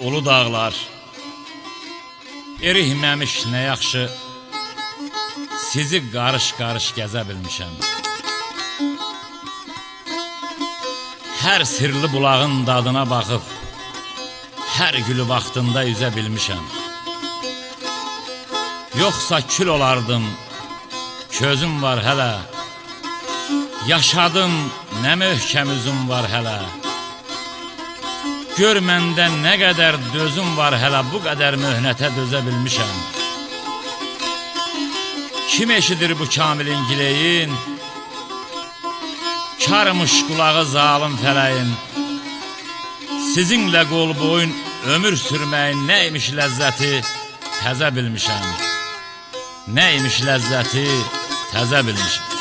ulu dağlar, erihməmiş nə yaxşı, sizi qarış-qarış gəzə bilmişəm. Hər sirli bulağın dadına baxıb, hər gülü vaxtında üzə bilmişəm. Yoxsa kül olardım, közüm var hələ, yaşadım, nə möhkəm üzüm var hələ. Gör məndə nə qədər dözüm var hələ, bu qədər möhnətə dözə bilmişəm. Kim eşidir bu kamilin gileyin, karmış qulağı zalim fələyin. Sizinlə qol boyun ömür sürməyin nəymiş ləzzəti təzə bilmişəm. Nəymiş ləzzəti təzə bilmişəm.